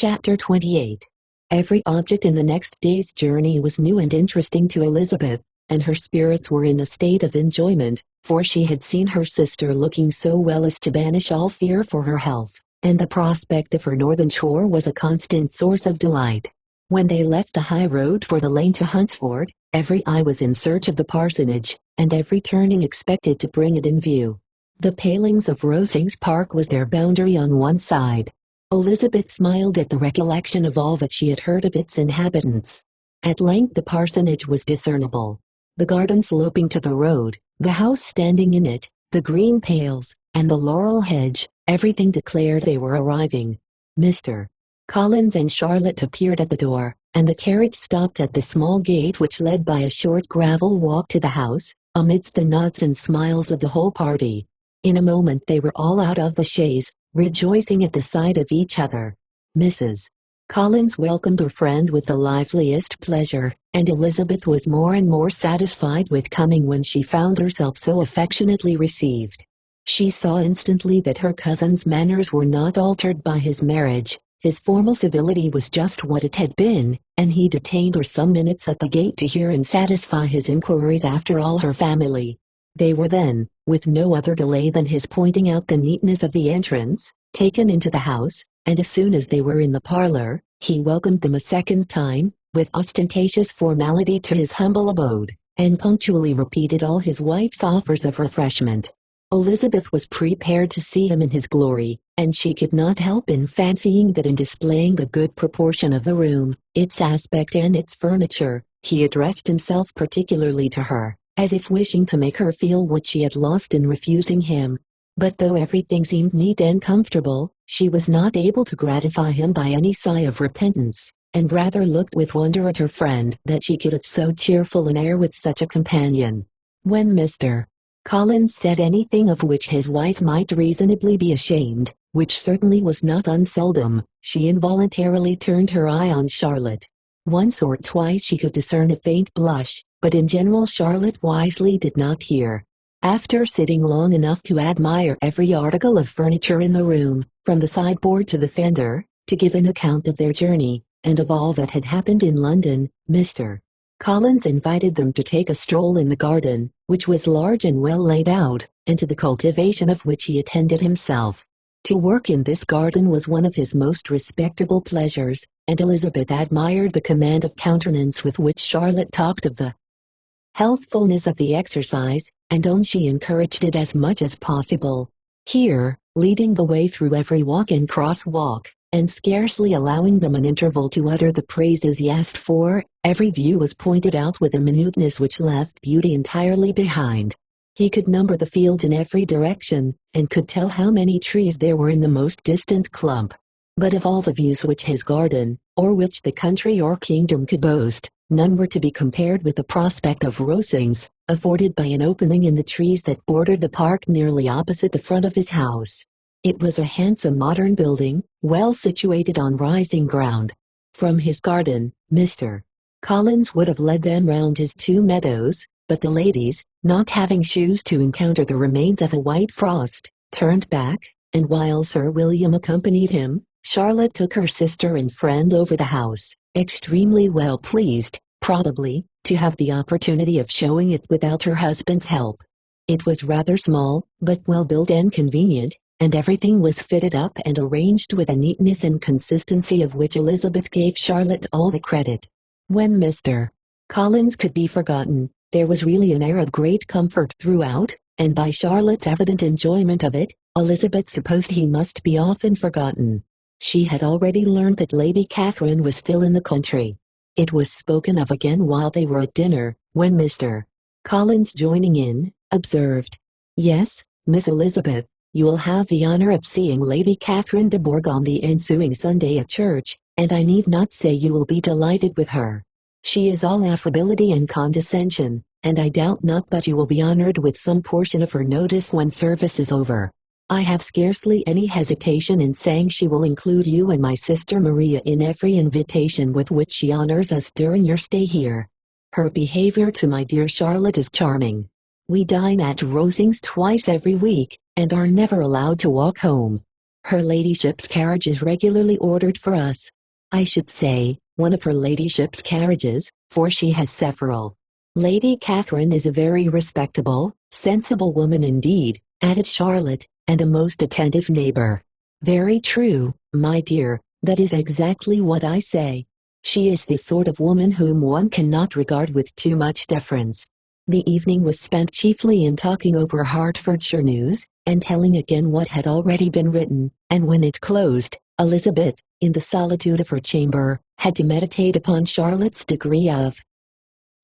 Chapter 28. Every object in the next day's journey was new and interesting to Elizabeth, and her spirits were in a state of enjoyment, for she had seen her sister looking so well as to banish all fear for her health, and the prospect of her northern shore was a constant source of delight. When they left the high road for the lane to Hunsford, every eye was in search of the parsonage, and every turning expected to bring it in view. The palings of Rosings Park was their boundary on one side. Elizabeth smiled at the recollection of all that she had heard of its inhabitants. At length the parsonage was discernible. The garden sloping to the road, the house standing in it, the green pales, and the laurel hedge, everything declared they were arriving. Mr. Collins and Charlotte appeared at the door, and the carriage stopped at the small gate which led by a short gravel walk to the house, amidst the nods and smiles of the whole party. In a moment they were all out of the chaise, rejoicing at the sight of each other. Mrs. Collins welcomed her friend with the liveliest pleasure, and Elizabeth was more and more satisfied with coming when she found herself so affectionately received. She saw instantly that her cousin's manners were not altered by his marriage. His formal civility was just what it had been, and he detained her some minutes at the gate to hear and satisfy his inquiries after all her family. They were then, with no other delay than his pointing out the neatness of the entrance, taken into the house, and as soon as they were in the parlor, he welcomed them a second time, with ostentatious formality to his humble abode, and punctually repeated all his wife's offers of refreshment. Elizabeth was prepared to see him in his glory, and she could not help in fancying that in displaying the good proportion of the room, its aspect and its furniture, he addressed himself particularly to her, as if wishing to make her feel what she had lost in refusing him. But though everything seemed neat and comfortable, she was not able to gratify him by any sigh of repentance, and rather looked with wonder at her friend that she could have so cheerful an air with such a companion. When Mr. Collins said anything of which his wife might reasonably be ashamed, which certainly was not unseldom, she involuntarily turned her eye on Charlotte. Once or twice she could discern a faint blush, but in general Charlotte wisely did not hear. After sitting long enough to admire every article of furniture in the room, from the sideboard to the fender, to give an account of their journey, and of all that had happened in London, Mr. Collins invited them to take a stroll in the garden, which was large and well laid out, and to the cultivation of which he attended himself. To work in this garden was one of his most respectable pleasures, and Elizabeth admired the command of countenance with which Charlotte talked of the healthfulness of the exercise, and owned she encouraged it as much as possible. Here, leading the way through every walk and cross-walk, and scarcely allowing them an interval to utter the praises he asked for, every view was pointed out with a minuteness which left beauty entirely behind. He could number the fields in every direction, and could tell how many trees there were in the most distant clump. But of all the views which his garden, or which the country or kingdom could boast, none were to be compared with the prospect of Rosings, afforded by an opening in the trees that bordered the park nearly opposite the front of his house. It was a handsome modern building, well situated on rising ground. From his garden, Mr. Collins would have led them round his 2 meadows, but the ladies, not having shoes to encounter the remains of a white frost, turned back, and while Sir William accompanied him, Charlotte took her sister and friend over the house, extremely well pleased, probably, to have the opportunity of showing it without her husband's help. It was rather small, but well built and convenient, and everything was fitted up and arranged with a neatness and consistency of which Elizabeth gave Charlotte all the credit. When Mr. Collins could be forgotten, there was really an air of great comfort throughout, and by Charlotte's evident enjoyment of it, Elizabeth supposed he must be often forgotten. She had already learned that Lady Catherine was still in the country. It was spoken of again while they were at dinner, when Mr. Collins, joining in, observed, "Yes, Miss Elizabeth, you will have the honor of seeing Lady Catherine de Bourgh on the ensuing Sunday at church, and I need not say you will be delighted with her. She is all affability and condescension, and I doubt not but you will be honored with some portion of her notice when service is over. I have scarcely any hesitation in saying she will include you and my sister Maria in every invitation with which she honors us during your stay here. Her behavior to my dear Charlotte is charming. We dine at Rosings twice every week, and are never allowed to walk home. Her ladyship's carriage is regularly ordered for us. I should say, one of her ladyship's carriages, for she has several. Lady Catherine is a very respectable, sensible woman indeed," added Charlotte, "and a most attentive neighbor." "Very true, my dear, that is exactly what I say. She is the sort of woman whom one cannot regard with too much deference." The evening was spent chiefly in talking over Hertfordshire news, and telling again what had already been written, and when it closed, Elizabeth, in the solitude of her chamber, had to meditate upon Charlotte's degree of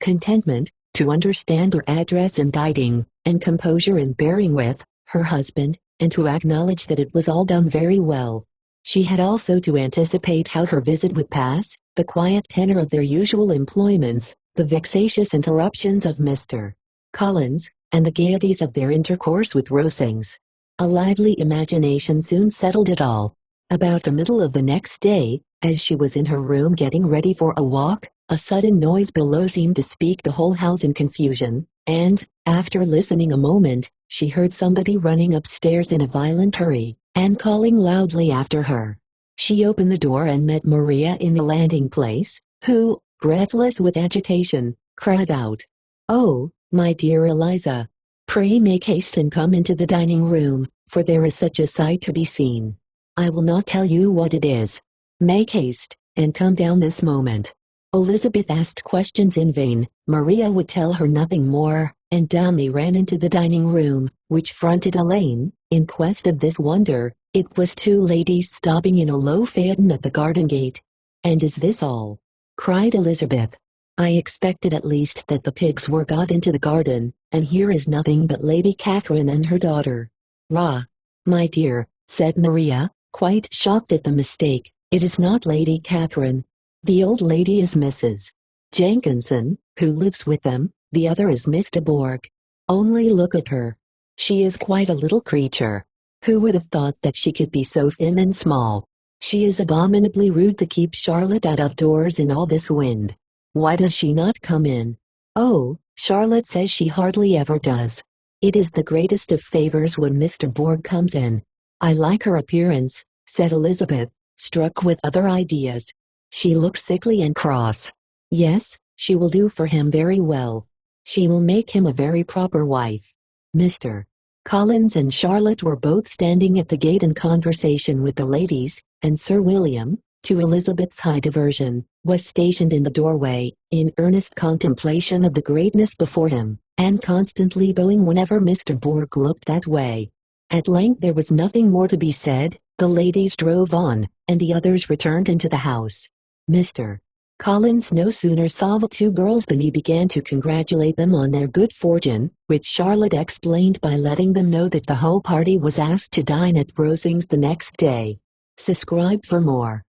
contentment, to understand her address in guiding, and composure in bearing with, her husband, and to acknowledge that it was all done very well. She had also to anticipate how her visit would pass, the quiet tenor of their usual employments, the vexatious interruptions of Mr. Collins, and the gaieties of their intercourse with Rosings. A lively imagination soon settled it all. About the middle of the next day, as she was in her room getting ready for a walk, a sudden noise below seemed to speak the whole house in confusion, and, after listening a moment, she heard somebody running upstairs in a violent hurry, and calling loudly after her. She opened the door and met Maria in the landing-place, who, breathless with agitation, cried out, "Oh, my dear Eliza! Pray make haste and come into the dining-room, for there is such a sight to be seen. I will not tell you what it is. Make haste, and come down this moment." Elizabeth asked questions in vain. Maria would tell her nothing more, and down they ran into the dining-room, which fronted a lane, in quest of this wonder. It was two ladies stopping in a low phaeton at the garden gate. "And is this all?" cried Elizabeth. "I expected at least that the pigs were got into the garden, and here is nothing but Lady Catherine and her daughter." "La, my dear," said Maria, quite shocked at the mistake, "it is not Lady Catherine. The old lady is Mrs. Jenkinson, who lives with them, the other is Miss de Bourgh. Only look at her. She is quite a little creature. Who would have thought that she could be so thin and small? She is abominably rude to keep Charlotte out of doors in all this wind. Why does she not come in?" "Oh, Charlotte says she hardly ever does. It is the greatest of favors when Mr. Bourgh comes in." "I like her appearance," said Elizabeth, struck with other ideas. "She looks sickly and cross. Yes, she will do for him very well. She will make him a very proper wife." Mr. Collins and Charlotte were both standing at the gate in conversation with the ladies, and Sir William, to Elizabeth's high diversion, was stationed in the doorway, in earnest contemplation of the greatness before him, and constantly bowing whenever Mr. Bourgh looked that way. At length there was nothing more to be said, the ladies drove on, and the others returned into the house. Mr. Collins no sooner saw the two girls than he began to congratulate them on their good fortune, which Charlotte explained by letting them know that the whole party was asked to dine at Rosings the next day. Subscribe for more.